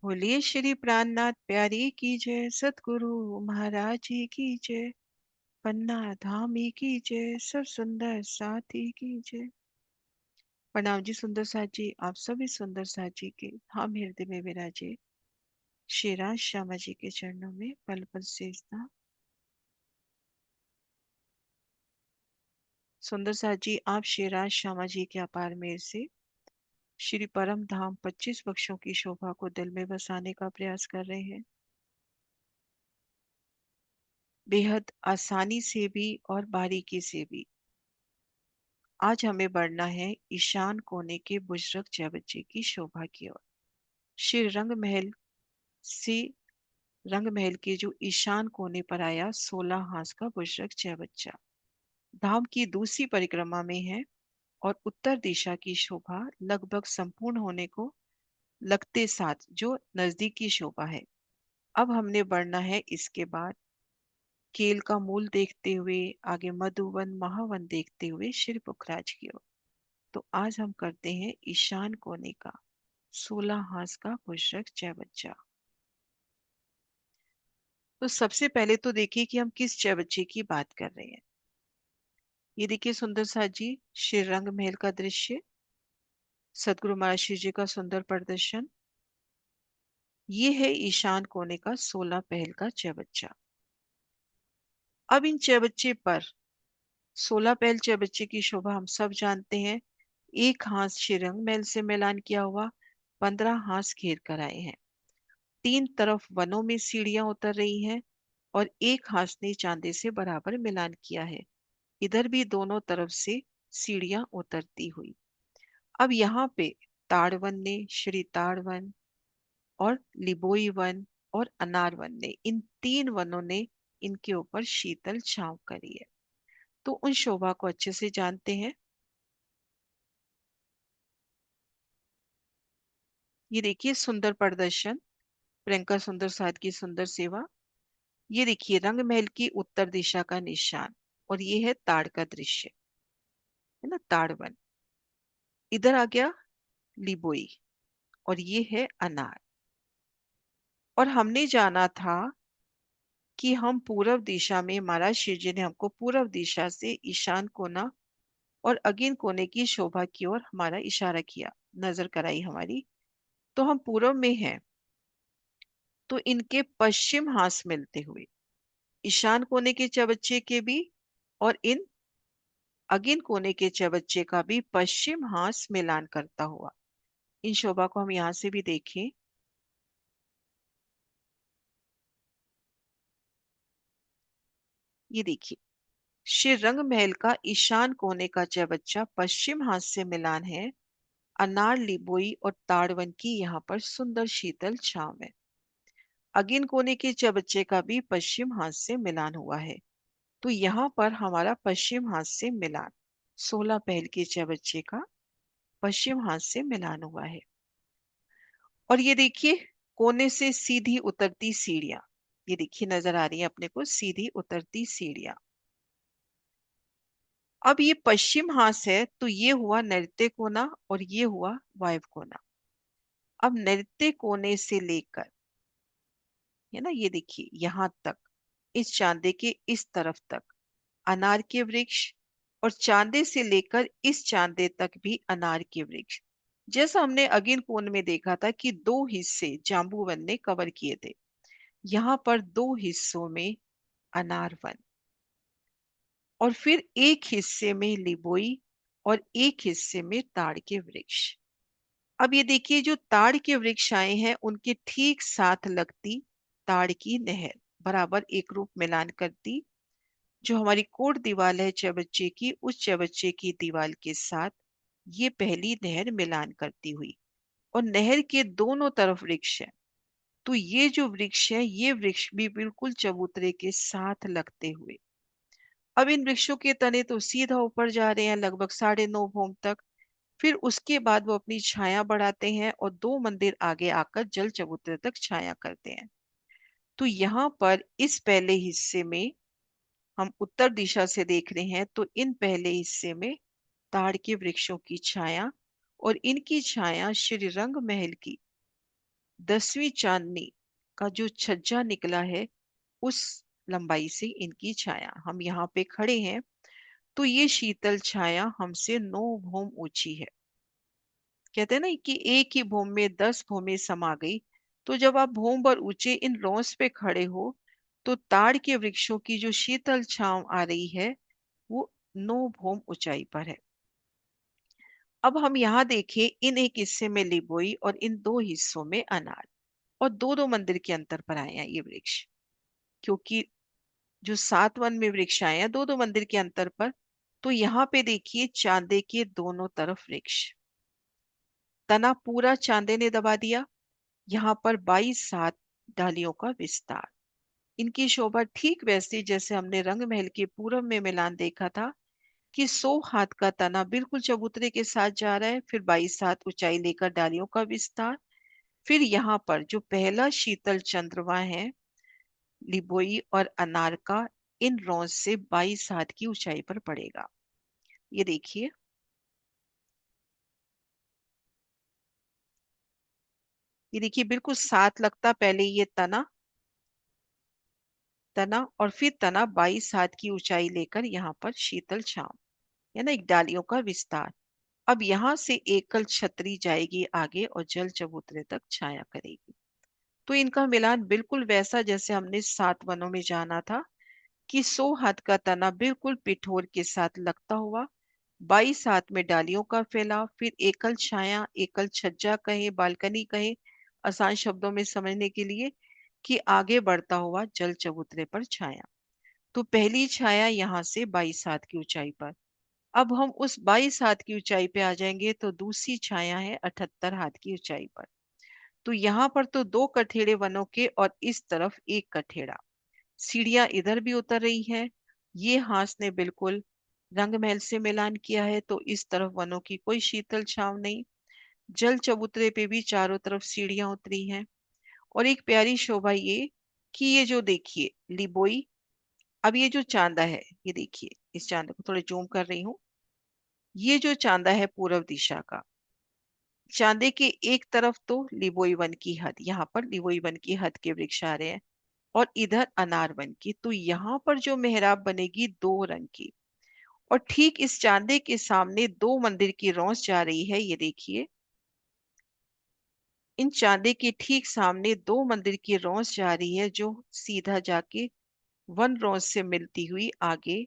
बोलिए श्री प्राणनाथ प्यारी की जय, सतगुरु महाराज जी की जय, पन्ना धामी की जय, सब सुंदर साथी की जय। प्रणाम जी सुंदर साथ जी, आप सभी सुंदर साथ जी के हम हृदय में विराजे श्री राज श्यामा जी के चरणों में पल पल सेजदा। सुंदर साथ जी, आप श्री राज श्यामा जी के अपार मेहर से श्री परम धाम 25 पक्षों की शोभा को दिल में बसाने का प्रयास कर रहे हैं। बेहद आसानी से भी और बारीकी से भी आज हमें बढ़ना है ईशान कोने के बुजुर्ग जय बच्चे की शोभा की ओर। श्री रंग महल से रंग महल के जो ईशान कोने पर आया 16 हाथ का बुजुर्ग जय बच्चा धाम की दूसरी परिक्रमा में है और उत्तर दिशा की शोभा लगभग संपूर्ण होने को लगते साथ जो नजदीकी शोभा है। अब हमने बढ़ना है इसके बाद केल का मूल देखते हुए आगे मधुवन महावन देखते हुए श्री पुखराज की ओर। तो आज हम करते हैं ईशान कोने का 16 हाथ का पुस्तक जय बच्चा। तो सबसे पहले तो देखिए कि हम किस जय बच्चे की बात कर रहे हैं। ये देखिए सुंदर साथ जी, श्री रंग महल का दृश्य, सदगुरु महाराज श्री जी का सुंदर प्रदर्शन। ये है ईशान कोने का 16 पहल का जय बच्चा। अब इन जय बच्चे पर 16 पहल जय बच्चे की शोभा हम सब जानते हैं। एक हाथ श्री रंग महल से मिलान किया हुआ, 15 हाथ घेर कर आए हैं। तीन तरफ वनों में सीढ़ियां उतर रही हैं और एक हाथ ने चांदी से बराबर मिलान किया है। इधर भी दोनों तरफ से सीढ़ियां उतरती हुई। अब यहाँ पे ताड़वन ने, श्री ताड़वन और लिबोई वन और अनार वन ने, इन तीन वनों ने इनके ऊपर शीतल छांव करी है। तो उन शोभा को अच्छे से जानते हैं। ये देखिए सुंदर प्रदर्शन, प्रियंका सुंदर साथ की सुंदर सेवा। ये देखिए रंग महल की उत्तर दिशा का निशान और ये है ताड़ का दृश्य, है ना, ताड़वन। इधर आ गया लिबोई और ये है अनार। और हमने जाना था कि हम पूर्व दिशा में, महाराज शिव जी ने हमको पूर्व दिशा से ईशान कोना और अगिन कोने की शोभा की ओर हमारा इशारा किया, नजर कराई हमारी। तो हम पूर्व में हैं, तो इनके पश्चिम हाथ मिलते हुए ईशान कोने के चबच्चे के भी और इन अगिन कोने के चबच्चे का भी पश्चिम हाथ मिलान करता हुआ, इन शोभा को हम यहां से भी देखें। ये देखिए श्री रंग महल का ईशान कोने का चबच्चा पश्चिम हाथ से मिलान है। अनार लिबोई और ताड़वन की यहाँ पर सुंदर शीतल छांव है। अगिन कोने के चबच्चे का भी पश्चिम हाथ से मिलान हुआ है। तो यहाँ पर हमारा पश्चिम हाथ से मिलान, 16 पहल के चबच्चे का पश्चिम हाथ से मिलान हुआ है। और ये देखिए कोने से सीधी उतरती सीढ़ियां, ये देखिए नजर आ रही है अपने को सीधी उतरती सीढ़ियां। अब ये पश्चिम हाथ है तो ये हुआ नैऋत्य कोना और ये हुआ वायव्य कोना। अब नैऋत्य कोने से लेकर, है ना, ये देखिए यहां तक, इस चांदे के इस तरफ तक अनार के वृक्ष, और चांदे से लेकर इस चांदे तक भी अनार के वृक्ष। जैसा हमने अगिन कोण में देखा था कि दो हिस्से जाम्बूवन ने कवर किए थे, यहाँ पर दो हिस्सों में अनार वन और फिर एक हिस्से में लिबोई और एक हिस्से में ताड़ के वृक्ष। अब ये देखिए जो ताड़ के वृक्ष आए हैं उनके ठीक साथ लगती ताड़ की नहर बराबर एक रूप मिलान करती, जो हमारी कोट दीवार है चबच्चे की, उस चबच्चे की दीवार के साथ ये पहली नहर मिलान करती हुई, और नहर के दोनों तरफ वृक्ष है। तो ये जो वृक्ष है ये वृक्ष भी बिल्कुल चबूतरे के साथ लगते हुए। अब इन वृक्षों के तने तो सीधा ऊपर जा रहे हैं लगभग 9.5 भूम तक। फिर उसके बाद वो अपनी छाया बढ़ाते हैं और 2 मंदिर आगे आकर जल चबूतरे तक छाया करते हैं। तो यहाँ पर इस पहले हिस्से में हम उत्तर दिशा से देख रहे हैं, तो इन पहले हिस्से में ताड़ के वृक्षों की छाया और इनकी छाया श्री रंग महल की 10वीं चांदनी का जो छज्जा निकला है उस लंबाई से इनकी छाया, हम यहाँ पे खड़े हैं तो ये शीतल छाया हमसे 9 भौम ऊंची है। कहते हैं ना कि एक ही भौम में 10 भौमें समा गई। तो जब आप भौम पर ऊंचे इन रोंस पे खड़े हो तो ताड़ के वृक्षों की जो शीतल छांव आ रही है वो 9 भौम ऊंचाई पर है। अब हम यहाँ देखें, इन एक हिस्से में लिबोई और इन दो हिस्सों में अनार, और दो दो मंदिर के अंतर पर आए हैं ये वृक्ष, क्योंकि जो 7 वन में वृक्ष आए हैं दो दो मंदिर के अंतर पर। तो यहाँ पे देखिए चांदे के दोनों तरफ वृक्ष, तना पूरा चांदे ने दबा दिया। यहाँ पर 22 डालियों का विस्तार, इनकी शोभा ठीक वैसी जैसे हमने रंग महल के पूरब में मिलान देखा था कि 100 हाथ का तना बिल्कुल चबूतरे के साथ जा रहा है, फिर 22 हाथ ऊंचाई लेकर डालियों का विस्तार। फिर यहाँ पर जो पहला शीतल चंद्रमा है लिबोई और अनार का, इन रोज से 22 हाथ की ऊंचाई पर पड़ेगा। ये देखिए, ये देखिए बिल्कुल साथ लगता, पहले ये तना, तना और फिर तना 22 हाथ की ऊंचाई लेकर यहाँ पर शीतल छांव, है ना, एक डालियों का विस्तार। अब यहाँ से एकल छतरी जाएगी आगे और जल चबूतरे तक छाया करेगी। तो इनका मिलान बिल्कुल वैसा जैसे हमने 7 वनों में जाना था कि 100 हाथ का तना बिल्कुल पिठोर के साथ लगता हुआ, 22 हाथ में डालियों का फैलाव, फिर एकल छाया, एकल छज्जा कहे, बालकनी कहे, आसान शब्दों में समझने के लिए, कि आगे बढ़ता हुआ जल चबूतरे पर छाया। तो पहली छाया यहाँ से 22 हाथ की ऊंचाई पर। अब हम उस 22 हाथ की ऊंचाई पे आ जाएंगे तो दूसरी छाया है 78 हाथ की ऊंचाई पर। तो यहाँ पर तो दो कठेड़े वनों के और इस तरफ एक कठेड़ा, सीढ़ियां इधर भी उतर रही है। ये हांस ने बिल्कुल रंग महल से मिलान किया है, तो इस तरफ वनों की कोई शीतल छांव नहीं। जल चबूतरे पे भी चारों तरफ सीढ़ियां उतरी हैं। और एक प्यारी शोभा ये कि ये जो देखिए लिबोई, अब ये जो चांदा है, ये देखिए, इस चांदा को थोड़े जूम कर रही हूँ, ये जो चांदा है पूर्व दिशा का, चांदे के एक तरफ तो लिबोई वन की हद, यहाँ पर लिबोई वन की हद के वृक्ष आ रहे हैं, और इधर अनार वन की। तो यहाँ पर जो मेहराब बनेगी 2 रंग की, और ठीक इस चांदे के सामने 2 मंदिर की रौंस जा रही है, ये देखिए, इन चांदे के ठीक सामने 2 मंदिर की रौंस जा रही है जो सीधा जाके वन रौंस से मिलती हुई आगे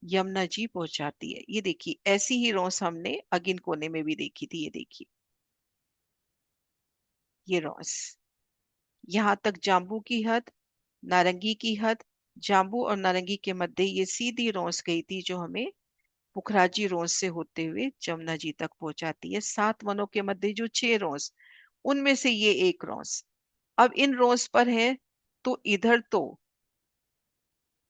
यमुना जी पहुंचाती है। ये देखिए ऐसी ही रौंस हमने अगिन कोने में भी देखी थी, ये देखिए ये रौंस, यहाँ तक जाम्बू की हद, नारंगी की हद, जाम्बू और नारंगी के मध्य ये सीधी रौंस गई थी जो हमें पुखराजी रोज से होते हुए जमुना जी तक पहुंचाती है। 7 वनों के मध्य जो 6 रोज, उनमें से ये एक रोज अब इन रोज पर है। तो इधर तो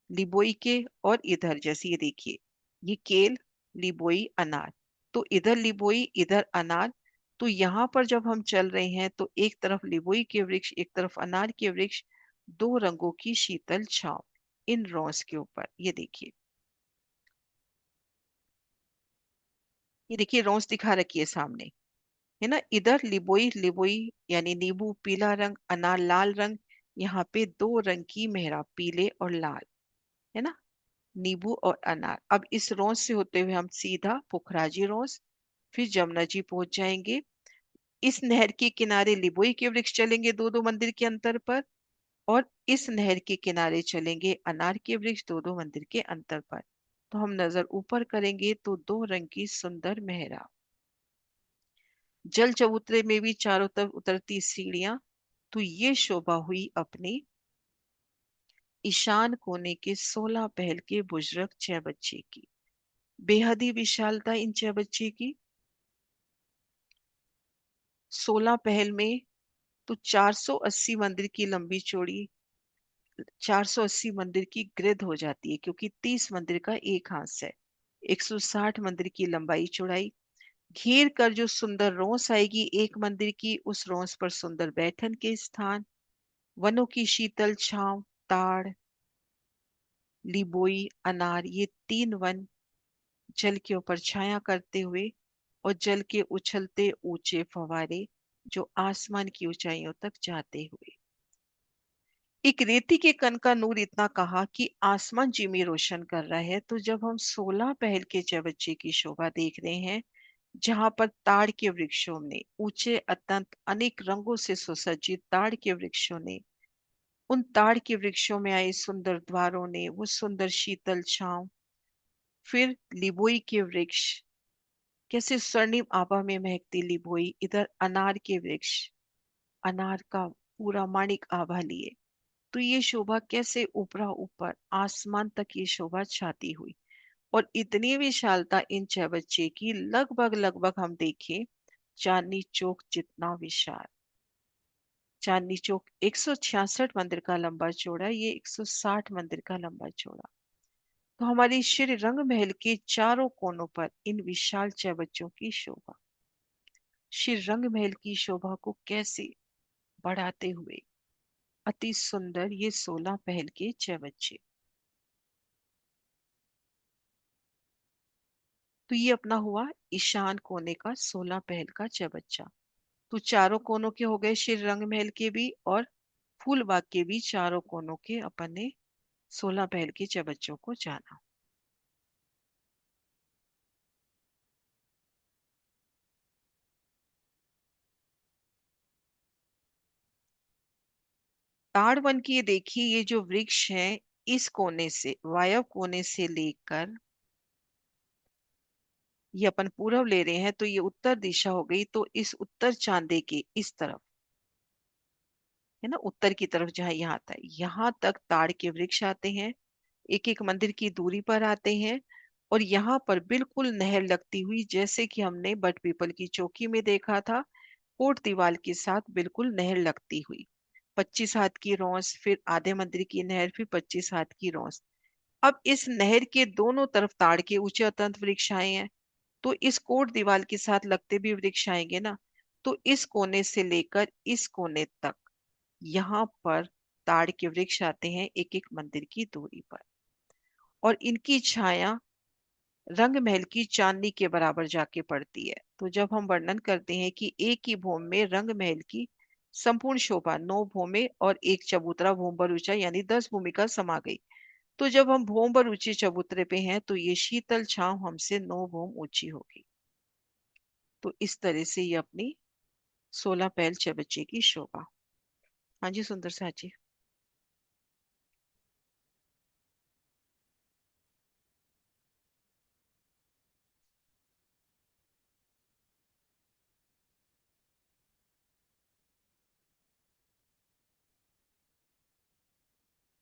लिबोई के, और इधर जैसे ये देखिए, ये केल, लिबोई, अनार, तो इधर लिबोई इधर अनार। तो यहाँ पर जब हम चल रहे हैं तो एक तरफ लिबोई के वृक्ष एक तरफ अनार के वृक्ष, 2 रंगों की शीतल छांव इन रोज के ऊपर। ये देखिए, ये देखिए रोज दिखा रखी है सामने, है ना, इधर लिबोई, लिबोई यानी नींबू पीला रंग, अनार लाल रंग, यहाँ पे 2 रंग की मेहराब पीले और लाल, है ना, नींबू और अनार। अब इस रोज से होते हुए हम सीधा पुखराजी रोज, फिर जमुना जी पहुंच जाएंगे। इस नहर के किनारे लिबोई के वृक्ष चलेंगे 2 2 मंदिर के अंतर पर, और इस नहर के किनारे चलेंगे अनार के वृक्ष 2 2 मंदिर के अंतर पर। तो हम नजर ऊपर करेंगे तो 2 रंग की सुंदर मेहराब, जल चबूतरे में भी चारों तरफ उतरती सीढ़ियां। तो ये शोभा हुई अपने ईशान कोने के 16 पहल के बुजुर्ग 6 बच्चे की। बेहद ही विशालता इन 6 बच्चे की। 16 पहल में तो 480 मंदिर की लंबी चौड़ी, 480 मंदिर की ग्रिड हो जाती है, क्योंकि 30 मंदिर का एक हाथ है। 160 मंदिर की लंबाई चौड़ाई, घेर कर जो सुंदर रोस आएगी एक मंदिर की, उस रोस पर सुंदर बैठन के स्थान, वनों की शीतल छांव, ताड़, लिबोई, अनार, ये 3 वन जल के ऊपर छाया करते हुए, और जल के उछलते ऊंचे फवारे, जो आसमान की ऊंचाइयों तक जाते हुए। एक रेती के कण का नूर इतना कहा कि आसमान जिमी रोशन कर रहा है। तो जब हम 16 पहल के चबच्चे की शोभा देख रहे हैं, जहां पर ताड़ के वृक्षों ने, ऊंचे अत्यंत अनेक रंगों से सुसज्जित ताड़ के वृक्षों ने, उन ताड़ के वृक्षों में आए सुंदर द्वारों ने वो सुंदर शीतल छांव, फिर लिबोई के वृक्ष, कैसे स्वर्णिम आभा में महकती लिबोई, इधर अनार के वृक्ष, अनार का पूरा माणिक आभा लिए। तो ये शोभा कैसे ऊपरा ऊपर आसमान तक ये शोभा छाती हुई। और इतनी विशालता इन चबच्चे की, लगभग लगभग हम देखें चांदनी चौक जितना विशाल। चांदनी चौक 166 मंदिर का लंबा चौड़ा, ये 160 मंदिर का लंबा चौड़ा। तो हमारी श्री रंग महल के चारों कोनों पर इन विशाल चबच्चों की शोभा, श्री रंग महल की शोभा को कैसे बढ़ाते हुए अति सुंदर ये 16 पहल के चबच्चे। तो ये अपना हुआ ईशान कोने का 16 पहल का चबच्चा। तो चारों कोनों के हो गए श्री रंग महल के भी, और फूलबाग के भी चारों कोनों के अपन ने 16 पहल के चबच्चों को जाना। ताड़वन की ये देखिए, ये जो वृक्ष है, इस कोने से, वायव्य कोने से लेकर, ये अपन पूरब ले रहे हैं तो ये उत्तर दिशा हो गई। तो इस उत्तर चांदे के इस तरफ, है ना, उत्तर की तरफ जहां यहाँ आता है, यहाँ तक ताड़ के वृक्ष आते हैं, एक एक मंदिर की दूरी पर आते हैं। और यहाँ पर बिल्कुल नहर लगती हुई, जैसे कि हमने बट पीपल की चौकी में देखा था, कोट दीवार के साथ बिल्कुल नहर लगती हुई, 25 हाथ की रौस, फिर आधे मंदिर की नहर, फिर 25 हाथ की रौस। अब इस नहर के दोनों तरफ ताड़ के ऊंचे अत्यंत वृक्ष आए हैं। तो इस कोट दीवार के साथ लगते भी वृक्ष आएंगे ना। तो इस कोने से लेकर इस कोने तक यहाँ पर ताड़ के वृक्ष आते हैं, एक एक मंदिर की दूरी पर। और इनकी छाया रंग महल की चांदनी के बराबर जाके पड़ती है। तो जब हम वर्णन करते हैं कि एक ही भूमि में रंग महल की संपूर्ण शोभा 9 भूमि और एक चबूतरा भूमि पर ऊंचा, यानी 10 भूमि का समा गई। तो जब हम भूमि पर ऊंचे चबूतरे पे हैं तो ये शीतल छांव हमसे 9 भूमि ऊंची होगी। तो इस तरह से ये अपनी 16 पहल चबच्चे की शोभा। हाँ जी सुंदर साजी।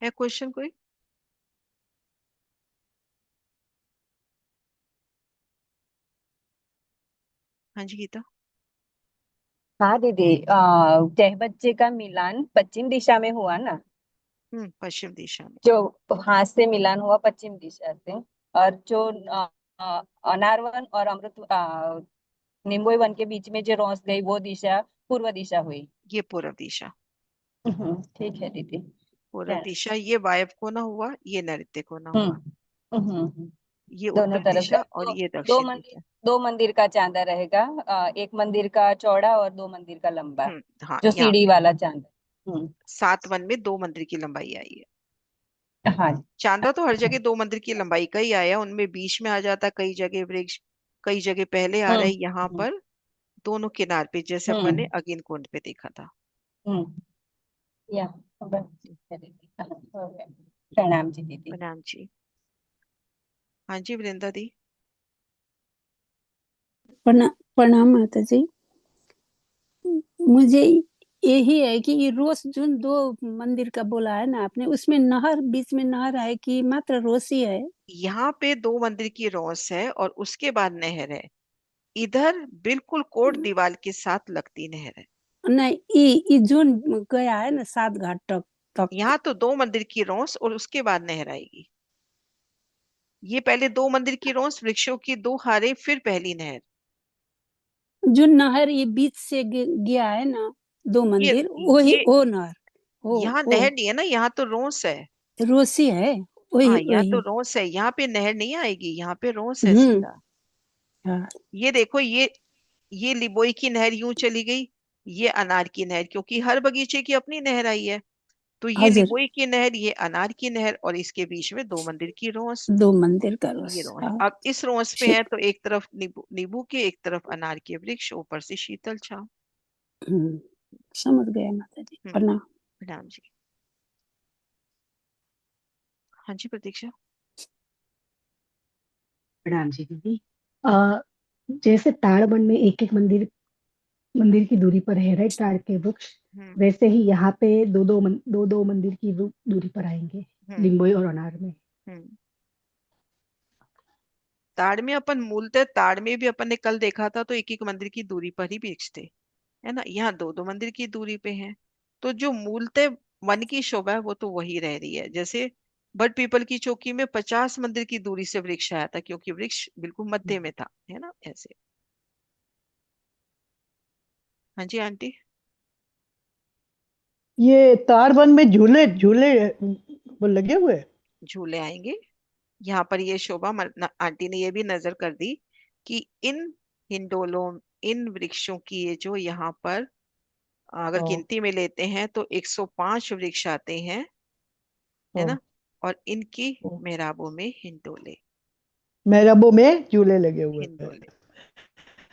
है क्वेश्चन कोई? हाँ जी गीता। हाँ दीदी, छह बच्चे का मिलान पश्चिम दिशा में हुआ ना। पश्चिम दिशा में। जो हाथ से मिलान हुआ पश्चिम दिशा से। और जो अनारवन और निम्बोई वन के बीच में जो रोस गई वो दिशा पूर्व दिशा हुई। ये पूर्व दिशा। ठीक है दीदी। पूर्व Yes. दिशा ये वायव्य कोना हुआ, ये नैऋत्य कोना हम्म हुआ। हम्म। ये दोनों उत्तर तरफ का दिशा और दो, ये दो दक्षिण मंदिर दिशा। दो मंदिर का चांदा रहेगा। एक मंदिर का चौड़ा और दो मंदिर का लंबा। हाँ जो यहाँ सीढ़ी पे वाला चांदा। 7 वन में 2 मंदिर की लंबाई आई है। हाँ। चांदा तो हर जगह 2 मंदिर की लंबाई का ही आया, उनमें बीच में आ जाता कई जगह वृक्ष, कई जगह पहले आ रहा हम्म है। यहाँ हम्म पर दोनों किनार पे, जैसे अपन ने हम्म अगिन कुंड पे देखा था। हम्म। या बस, ठीक है दीदी। हाँ, हो गया। प्रणाम जी दीदी। प्रणाम जी। हाँ जी वृंदा दी। प्रणाम माता जी। मुझे यही है कि ये रोज जोन दो मंदिर का बोला है ना आपने, उसमें नहर, बीच में नहर है कि मात्र रोज ही है? यहाँ पे 2 मंदिर की रौस है और उसके बाद नहर है। इधर बिल्कुल कोट दीवार के साथ लगती नहर है। नहीं, ये जोन गया है ना 7 घाट तक तक। यहाँ तो 2 मंदिर की रौस और उसके बाद नहर आएगी। ये पहले 2 मंदिर की रौस, वृक्षों की 2 हारे, फिर पहली नहर। जो नहर ये बीच से गया है ना, 2 मंदिर, वही ये वो नहर, यहाँ वो नहर नहीं है ना, यहाँ तो रोस है। रोसी है, वही हाँ यहाँ तो वही। रोस है, यहाँ पे नहर नहीं आएगी, यहाँ पे रोस है हम्म। सीधा। हाँ। ये देखो, ये लिबोई की नहर यूं चली गई, ये अनार की नहर, क्योंकि हर बगीचे की अपनी नहर आई है। तो ये हजुर, लिबोई की नहर, ये अनार की नहर, और इसके बीच में दो मंदिर की रोस। 2 मंदिर का ये रोस। रोस, हाँ, अब इस रोस पे है ठीक। तो एक तरफ नींबू नींबू के, एक तरफ अनार के वृक्ष, ऊपर से शीतल छाव। हुँ, समझ गए माता जी, हम्म। प्रणाम। प्रणाम जी। हाँ जी प्रतीक्षा। प्रणाम जी दीदी। अ, जैसे ताड़ वन में एक एक मंदिर मंदिर की दूरी पर है, राइट, ताड़ के वृक्ष, हम्म। वैसे ही यहाँ पे दो दो मंदिर की दूरी पर आएंगे, हम्म। लिंबोई और अनार में। हम्म। ताड़ में अपन मूलतः, ताड़ में भी अपन ने कल देखा था तो एक एक मंदिर की दूरी पर ही वृक्ष थे, है ना। यहाँ दो दो मंदिर की दूरी पे हैं। तो जो मूलतः वन की शोभा है वो तो वही रह रही है। जैसे बट पीपल की चौकी में 50 मंदिर की दूरी से वृक्ष आया था, क्योंकि वृक्ष बिल्कुल मध्य में था, है ना, ऐसे। हाँ जी आंटी। ये तार वन में झूले झूले वो लगे हुए हैं? झूले आएंगे यहाँ पर। ये शोभा आंटी ने ये भी नजर कर दी कि इन हिंडोलों, इन वृक्षों की ये जो यहाँ पर अगर हाँ गिनती में लेते हैं तो 105 वृक्ष आते हैं, है हाँ ना। और इनकी हाँ। मेराबों में हिंडोले। मेराबो में झूले लगे हुए हैं। हिंडोले,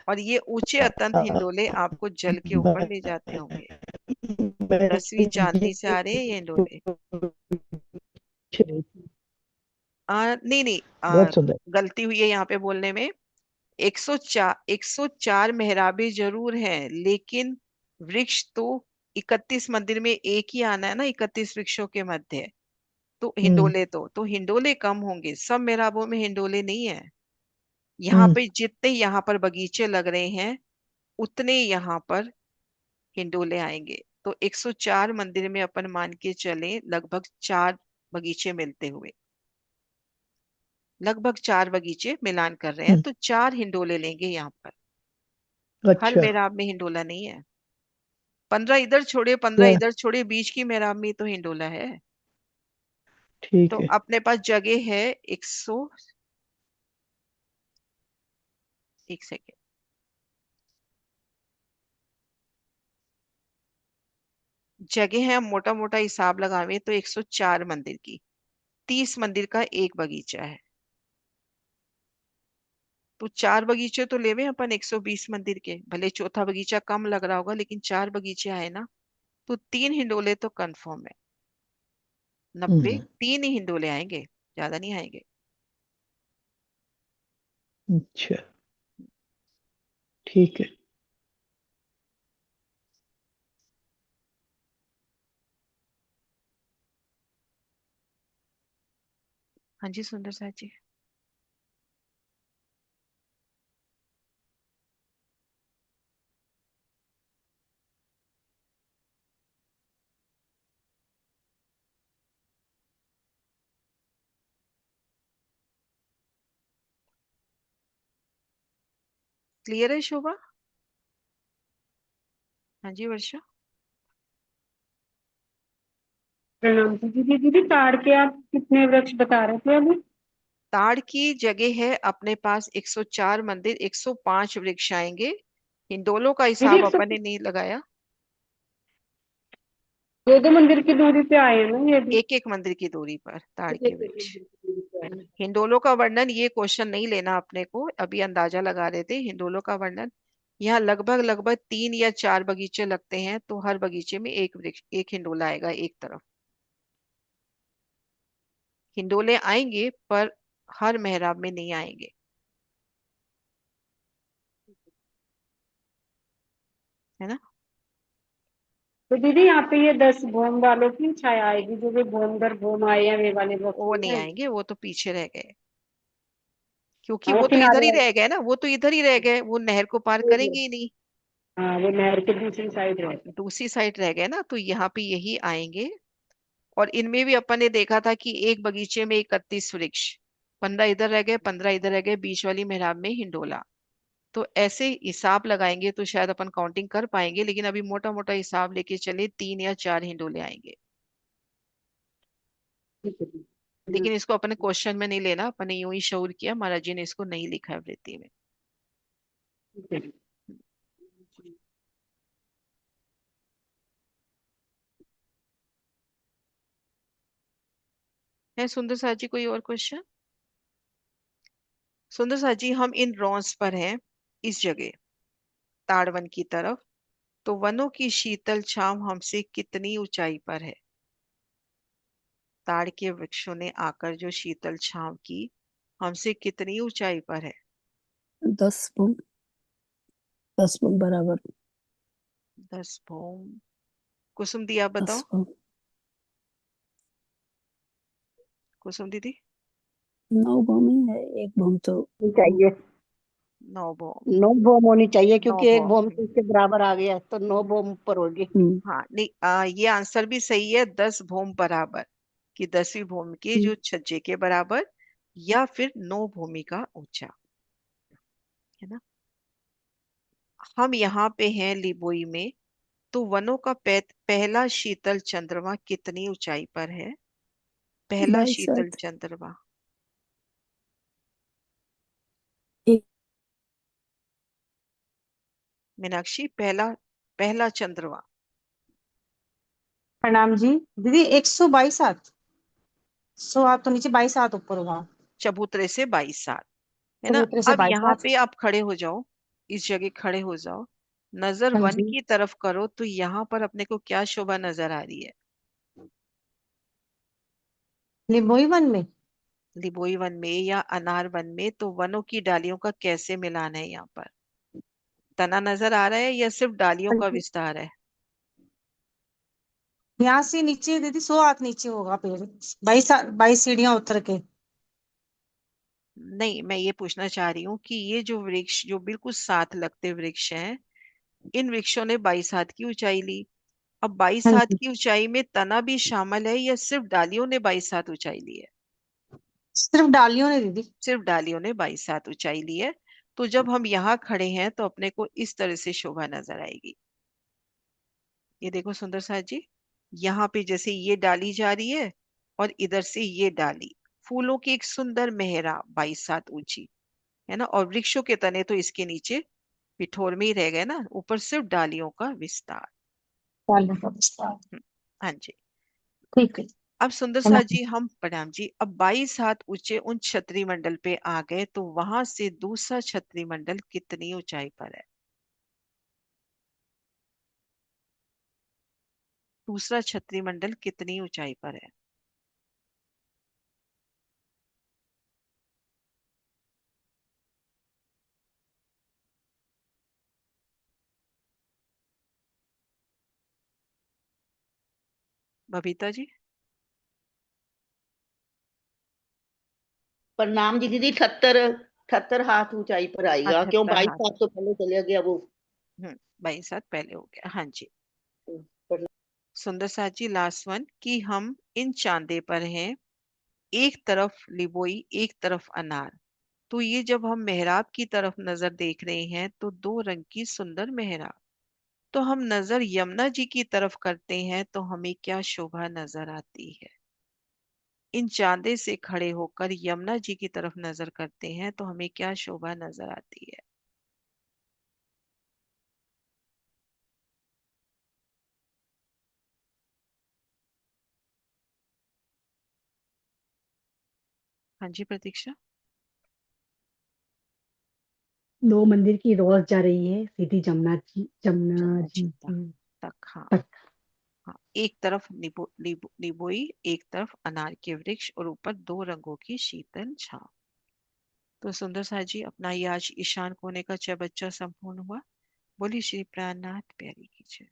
और ये ऊंचे अतंत हाँ, हिंडोले आपको जल के ऊपर ले जाते होंगे। 10वीं चांदनी से आ रहे हैं ये हिंडोले। नहीं नहीं, बहुत सुंदर। गलती हुई है यहाँ पे बोलने में। 104 मेहराबे जरूर हैं, लेकिन वृक्ष तो 31 मंदिर में एक ही आना है ना, 31 वृक्षों के मध्य। तो हम्म हिंडोले तो हिंडोले कम होंगे, सब मेहराबों में हिंडोले नहीं है। यहाँ हम्म पे जितने यहाँ पर बगीचे लग रहे हैं उतने यहाँ पर हिंडोले आएंगे। तो 104 मंदिर में अपन मान के चले लगभग 4 बगीचे मिलते हुए, लगभग 4 बगीचे मिलान कर रहे हैं, हम्म, तो 4 हिंडोले लेंगे यहाँ पर। हर अच्छा। मेहराब में हिंडोला नहीं है। 15 इधर छोड़े, 15 क्या? इधर छोड़े, बीच की मेहराब में ही तो हिंडोला है। ठीक तो है। अपने पास जगह है 100, एक सेकेंड, जगह है, हम मोटा मोटा हिसाब लगावे तो 104 मंदिर की, 30 मंदिर का एक बगीचा है। तो 4 बगीचे तो लेवे अपन 120 मंदिर के, भले चौथा बगीचा कम लग रहा होगा लेकिन 4 बगीचे आए ना। तो 3 हिंडोले तो कंफर्म है। 90, हम्म 3 ही हिंडोले आएंगे, ज्यादा नहीं आएंगे। अच्छा, ठीक है। हाँ जी सुंदर साहब जी। क्लियर है शोभा? हाँ जी वर्षा। प्रणाम जी। दीदी दीदी ताड़ के आप कितने वृक्ष बता रहे थे अभी? ताड़ की जगह है अपने पास 104 मंदिर, 105 वृक्ष आएंगे। हिंडोलों का दीदी हिसाब अपन ने नहीं लगाया। दो दो मंदिर की दूरी पे आए हैं ना ये भी? एक एक मंदिर की दूरी पर ताड़ एक के एक वृक्ष। मंदिर की दूरी पे आए हैं। हिंडोलों का वर्णन ये क्वेश्चन नहीं लेना अपने को, अभी अंदाजा लगा रहे थे हिंडोलों का वर्णन। यहाँ लगभग लगभग 3 या 4 बगीचे लगते हैं, तो हर बगीचे में एक वृक्ष, एक हिंडोला आएगा एक तरफ। हिंडोले आएंगे पर हर मेहराब में नहीं आएंगे, है ना। तो दीदी यहाँ पे ये 10 भोम वालों की छाया आएगी, जो वे भोम दर भोम आए हैं वे वाले वृक्ष वो नहीं नहीं है? आएंगे, वो तो पीछे रह गए, क्योंकि हाँ वो वो तो इधर किनारे ही वाले। रह गए ना, वो तो इधर ही रह गए, वो नहर को पार करेंगे ही नहीं। हाँ वो नहर के दूसरी साइड रहते हैं। दूसरी साइड रह गए ना, तो यहाँ पे यही आएंगे। और इनमें भी अपन ने देखा था कि एक बगीचे में 31 वृक्ष, 15 इधर रह गए, 15 इधर रह गए, बीच वाली मेहराब में हिंडोला। तो ऐसे हिसाब लगाएंगे तो शायद अपन काउंटिंग कर पाएंगे, लेकिन अभी मोटा मोटा हिसाब लेके चले 3 या 4 हिंडोले आएंगे। ठीक है दीदी। लेकिन इसको अपने क्वेश्चन में नहीं लेना, अपने यूं ही शौर किया, महाराज जी ने इसको नहीं लिखा है वृत्ति में। ठीक है। है सुंदर साथ जी कोई और क्वेश्चन? सुंदर साथ जी, हम इन रॉन्स पर हैं इस जगह, ताड़वन की तरफ। तो वनों की शीतल छांव हमसे कितनी ऊंचाई पर है? ताड़ के वृक्षों ने आकर जो शीतल छांव की, हमसे कितनी ऊंचाई पर है? 10 भूम, 10 भूम बराबर। 10 भूम। कुसुम दी आप बताओ। 10 भूम। कुसुम दीदी। 9 भूम ही है, 1 भूम तो। चाहिए 9 भूम। 9 भूम होनी चाहिए, नौ क्योंकि एक भूम भूम तो इसके बराबर आ गया, तो 9 भूम पर होगी। हाँ नहीं, ये आंसर भी सही है, 10 भूम बराबर, कि 10वीं भूमि के जो छज्जे के बराबर, या फिर 9 भूमि का ऊंचा, है ना। हम यहाँ पे हैं लिबोई में। तो वनों का पहला शीतल चंद्रमा कितनी ऊंचाई पर है? पहला शीतल 22 चंद्रमा। एक। मीनाक्षी, पहला पहला चंद्रमा। प्रणाम जी दीदी, 122 हाथ। 100 हाथ तो नीचे, 22 हाथ ऊपर हुआ। चबूतरे से 22 साल, है ना। चबूतरे से अब 22 यहाँ हाथ। पे आप खड़े हो जाओ, इस जगह खड़े हो जाओ, नजर हाँ वन जी। की तरफ करो, तो यहाँ पर अपने को क्या शोभा नजर आ रही है? लिबोई वन में। लिबोई वन में या अनार वन में, तो वनों की डालियों का कैसे मिलान है यहाँ पर? तना नजर आ रहा है या सिर्फ डालियों हाँ का जी। विस्तार है? यहाँ से नीचे दीदी 100 हाथ नीचे होगा पेड़। 22 सीढ़ियां उतर के। नहीं, मैं ये पूछना चाह रही हूँ कि ये जो वृक्ष, जो बिल्कुल साथ लगते वृक्ष हैं, इन वृक्षों ने 22 हाथ की ऊंचाई ली। अब बाईस हाँ हाथ जी। की ऊंचाई में तना भी शामिल है या सिर्फ डालियों ने 22 हाथ ऊंचाई ली है? सिर्फ डालियों ने दीदी। सिर्फ डालियों ने 22 हाथ ऊंचाई ली है। तो जब हम यहाँ खड़े हैं तो अपने को इस तरह से शोभा नजर आएगी। ये देखो सुंदर साथ जी, यहाँ पे जैसे ये डाली जा रही है, और इधर से ये डाली, फूलों की एक सुंदर मेहरा 22 हाथ ऊंची, है ना। और वृक्षों के तने तो इसके नीचे पिठोर में ही रह गए ना, ऊपर सिर्फ डालियों का विस्तार। डालियों का विस्तार। हाँ जी। ठीक है। अब सुंदर सा प्रणाम। जी, हम प्रणाम जी, अब 22 हाथ ऊंचे उन छतरी मंडल पे आ गए, तो वहां से दूसरा छतरी मंडल कितनी ऊंचाई पर है? दूसरा छतरी मंडल कितनी ऊंचाई पर है? बबीता जी। प्रणाम जी दीदी, 78 हाथ ऊंचाई पर आएगा, क्यों 22 78 हाथ। हाथ तो पहले चले गया वो। 22 हाथ पहले हो गया, हाँ जी। प्रणाम। सुंदर सा जी, लास्ट वन, कि हम इन चांदे पर हैं, एक तरफ लिबोई एक तरफ अनार। तो ये जब हम मेहराब की तरफ नजर देख रहे हैं, तो 2 रंग की सुंदर मेहराब। तो हम नजर यमुना जी की तरफ करते हैं तो हमें क्या शोभा नजर आती है? इन चांदे से खड़े होकर यमुना जी की तरफ नजर करते हैं तो हमें क्या शोभा नजर आती है? हाँ जी प्रतीक्षा। 9 मंदिर की रोज जा रही है सीधी जमुना जमुना जी जी तक। के तक हाँ। तक। हाँ, एक तरफ निबोई, एक तरफ अनार के वृक्ष, और ऊपर 2 रंगों की शीतल छांव। तो सुंदर सा जी, अपना ये आज ईशान कोने का 6 बच्चा संपूर्ण हुआ। बोली श्री प्राणनाथ प्यारी की जय।